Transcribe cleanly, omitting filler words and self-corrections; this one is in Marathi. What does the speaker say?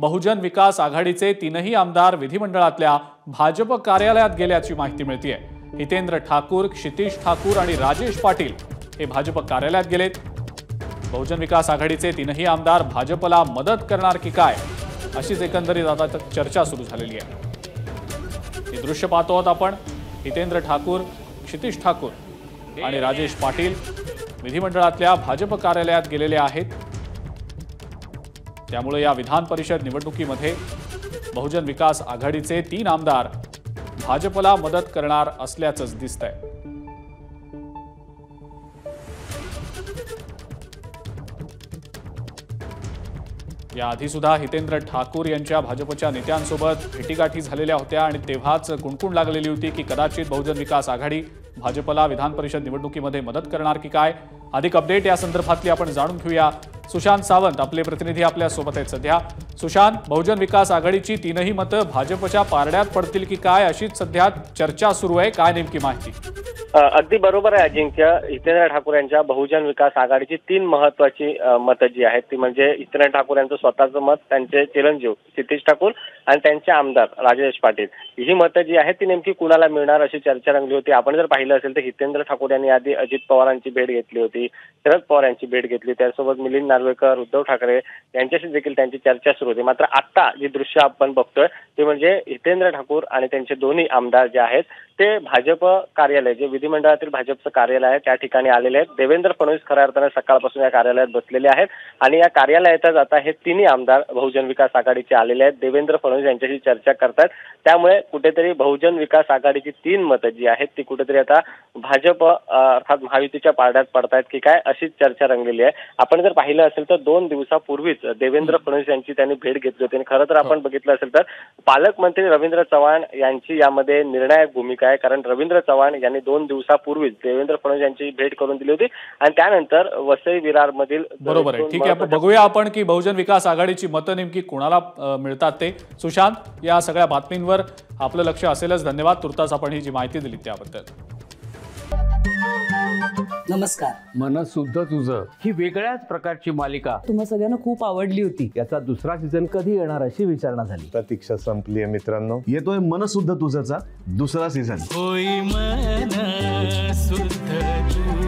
बहुजन विकास आघाडीचे तीनही आमदार विधिमंडळातल्या भाजप कार्यालयात गेल्याची माहिती मिळतेय। हितेंद्र ठाकूर, क्षितिज ठाकूर आणि राजेश पाटील हे भाजप कार्यालयात गेलेत। बहुजन विकास आघाडीचे तीनही आमदार भाजपला मदत करणार की काय अशीच एकंदरीत आता चर्चा सुरू झालेली आहे। हे दृश्य पाहतो आहोत आपण। हितेंद्र ठाकूर, क्षितिज ठाकूर आणि राजेश पाटील विधिमंडळातल्या भाजप कार्यालयात गेलेले आहेत। त्यामुळे या विधान परिषद निवडणुकीमध्ये बहुजन विकास आघाडीचे 3 आमदार भाजपला मदत करणार असल्याचंच दिसतंय। याआधी सुद्धा हितेंद्र ठाकूर यांच्या भाजपच्या नेत्यांसोबत भेटीगाठी झालेल्या होत्या आणि तेव्हाच कुणकुण लागलेली होती की कदाचित बहुजन विकास आघाडी भाजपला विधान परिषद निवडणुकीमध्ये मदत करणार की काय। अधिक अपडेट या संदर्भातली आपण जाणून घेऊया। सुशांत सावंत आपले प्रतिनिधी आपल्या सोबत आहेत सध्या। सुशांत, बहुजन विकास आघाडीची तीनही मतं भाजपच्या पारड्यात पडतील की काय अशीच सध्या चर्चा सुरू आहे, काय नेमकी माहिती? अगदी बरोबर आहे अजिंक्य। हितेंद्र ठाकूर यांच्या बहुजन विकास आघाडीची 3 महत्वाची मतं जी आहेत ती म्हणजे हितेंद्र ठाकूर यांचं स्वतःचं मत, त्यांचे चिरंजीव क्षितिज ठाकूर आणि त्यांचे आमदार राजेश पाटील, ही मतं जी आहेत ती नेमकी कुणाला मिळणार अशी चर्चा रंगली होती। आपण जर पाहिलं असेल तर हितेंद्र ठाकूर यांनी आधी अजित पवारांची भेट घेतली होती, शरद पवार यांची भेट घेतली, त्यासोबत मिलिंद नार्वेकर, उद्धव ठाकरे यांच्याशी देखील त्यांची चर्चा सुरू होती। मात्र आता जे दृश्य आपण बघतोय ते म्हणजे हितेंद्र ठाकूर आणि त्यांचे दोन्ही आमदार जे आहेत ते भाजप कार्यालय, जे विधिमंडळातील भाजपचं कार्यालय आहे त्या ठिकाणी आलेले आहेत। देवेंद्र फडणवीस खऱ्या अर्थाने सकाळपासून या कार्यालयात बसलेले आहेत आणि या कार्यालयातच आता हे तिन्ही आमदार बहुजन विकास आघाडीचे आलेले आहेत। देवेंद्र फडणवीस यांच्याशी चर्चा करतात। त्यामुळे कुठेतरी बहुजन विकास आघाडीची 3 मतं जी आहेत ती कुठेतरी आता भाजप अर्थात महायुतीच्या पारड्यात पडतायत की काय अशीच चर्चा रंगलेली आहे। आपण जर पाहिलं असेल तर 2 दिवसापूर्वीच देवेंद्र फडणवीस यांची त्यांनी भेट घेतली होती आणि खरं तर आपण बघितलं असेल तर पालकमंत्री रवींद्र चव्हाण यांची यामध्ये निर्णायक भूमिका आहे। कारण रवींद्र चव्हाण यांनी 2 दिवसापूर्वीच देवेंद्र फडणवीस यांची भेट करून दिली होती आणि त्यानंतर वसई विरार मधील बरोबर आहे। ठीक आहे, बघूया आपण की बहुजन विकास आघाडीची मतं नेमकी कोणाला मिळतात ते। सुशांत, या सगळ्या बातमींवर आपलं लक्ष असेलच। धन्यवाद तुर्तास आपण ही जी माहिती दिली त्याबद्दल। नमस्कार। मन सुद्धा तुझं ही वेगळ्याच प्रकारची मालिका तुम्हा सगळ्यांना खूप आवडली होती। याचा दुसरा सीझन कधी येणार अशी विचारणा झाली। प्रतीक्षा संपली आहे मित्रांनो, येतोय मन सुद्धा तुझाचा दुसरा सीझन। होई मन सुद्धा